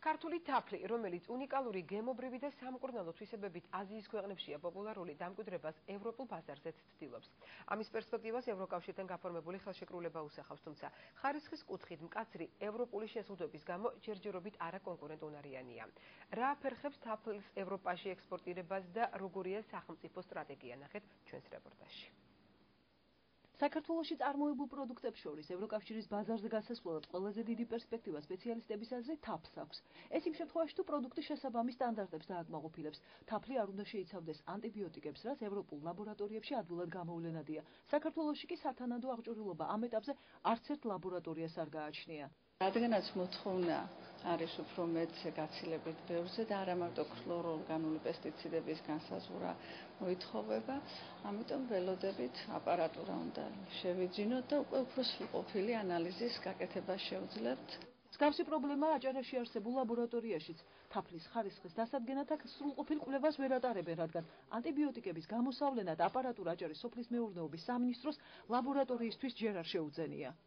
ქართული თაფლი, რომელიც უნიკალური გემობრივი და სამკურნალო თვისებებით აზიის ქვეყნებშია პოპულარული, დამკვიდრებას ევროპულ ბაზარზეც ცდილობს. ამის პერსპექტივას ევროკავშირთან გაფორმებული ხელშეკრულება უსახავს, თუმცა ხარისხის კუთხით მკაცრი ევროპული შეზღუდვების გამო ჯერჯერობით არაკონკურენტუნარიანია. რა აფერხებს თაფლის ევროპაში ექსპორტირებას და როგორია სახელმწიფო სტრატეგია, ნახეთ ჩვენს რეპორტაჟში. საქართველოში წარმოებულ პროდუქტებს შორის ევროკავშირის ბაზარზე გასასვლელად ყველაზე დიდი პერსპექტივა სპეციალისტების აზრით თაფლს აქვს. ეს იმ შემთხვევაში, თუ პროდუქტი შესაბამის სტანდარტებს დააკმაყოფილებს. თაფლი არ უნდა შეიცავდეს ანტიბიოტიკებს, რაც ევროპულ ლაბორატორიებში ადვილად გამოვლენადია. საქართველოში კი სათანადო აღჭურვილობა ამ ეტაპზე არც ერთ ლაბორატორიას არ გააჩნია. რადგანაც მოთხოვნა არის უფრო მეტ გაცილებით ბევრზე და არა მარტო ქლორორგანული პესტიციდების განსაზღვრა მოითხოვება, ამიტომ ველოდებით აპარატურა უნდა შევიძინოთ და უკვე უფრო სრულყოფილი ანალიზის გაკეთება შევძლებთ. მსგავსი პრობლემაა აჭარაში არსებულ ლაბორატორიაშიც. თაფლის ხარისხის დასადგენად აქ სრულყოფილ კვლევას ვერ ატარებენ, რადგან ანტიბიოტიკების გამოსავლენად აპარატურა აჭარის სოფლის მეურნეობის სამინისტროს ლაბორატორიისთვის ჯერ არ შეუძენია.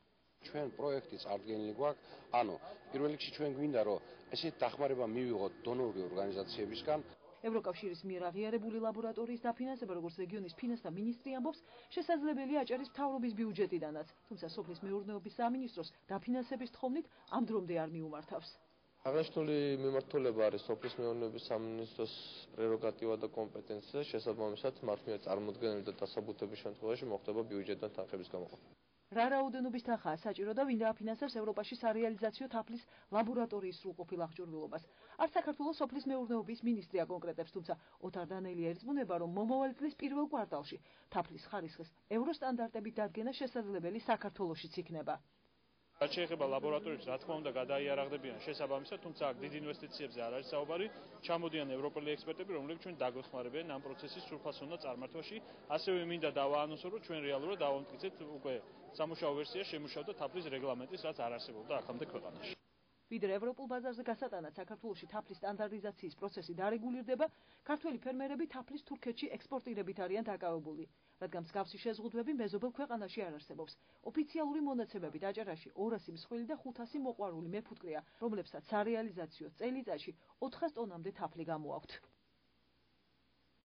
ჩვენ პროექტი წარდგენილი გვაქვს, ანუ პირველ რიგში ჩვენ გვინდა რომ ესეთი დახმარება მივიღოთ დონორული ორგანიზაციებისგან. ევროკავშირის მიერ აღიარებული ლაბორატორიის დაფინანსება, როგორც რეგიონის ფინანსთა მინისტრი ამბობს, შესაძლებელია აჭარის მთავრობის ბიუჯეტიდანაც, თუმცა სოფლის მეურნეობის სამინისტროს დაფინანსების თხოვნით ამ დრომდე არ მიუმართავს. აღნიშნული მიმართულება არის სოფლის მეურნეობის სამინისტროს პრეროგატივა და კომპეტენცია, შესაბამისად მათ მიერ წარმოდგენილი და დასაბუთების შემთხვევაში მოხდება ბიუჯეტიდან თანხების გამოყოფა. რა რაოდენობის თანხაა საჭირო და ვინ დააფინანსებს ევროპაში სარეალიზაციო თაფლის ლაბორატორიის სრულყოფილ აღჭურვილობას? არც საქართველოს სოფლის მეურნეობის მინისტრი აკონკრეტებს, თუმცა ოთარ დანელია ერწმუნება, რომ მომავალი წლის პირველ კვარტალში თაფლის ხარისხის ევროსტანდარტებით დადგენა შესაძლებელი საქართველოშიც იქნება. რაც შეეხება ლაბორატორიებს, რა თქმა უნდა, გადაიარაღდებიან შესაბამისად, თუმცა აქ დიდ ინვესტიციებზე არ არის საუბარი. ჩამოდიან ევროპელი ექსპერტები, რომლებიც ჩვენ დაგვეხმარებიან ამ პროცესის სრულფასოვნად წარმართვაში. ასევე მინდა დავაანონსო, რომ ჩვენ რეალურად დავამტკიცეთ უკვე სამუშაო ვერსია შემუშავდა თაფლის რეგლამენტის, რაც არ არსებობდა აქამდე ქვეყანაში. ვიდრე ევროპულ ბაზარზე გასატანად საქართველოში თაფლის სტანდარტიზაციის პროცესი დარეგულირდება, ქართველი ფერმერები თაფლის თურქეთში ექსპორტირებით არიან დაკავებული. რადგან მსგავსი შეზღუდვები მეზობელ ქვეყანაში არ არსებობს. ოფიციალური მონაცემებით აჭარაში 200 მსხვილი და 500 მოყვარული მეფუტკრეა, რომლებსაც სარეალიზაციო წელიწადში 400 ტონამდე თაფლი გამოაქვთ.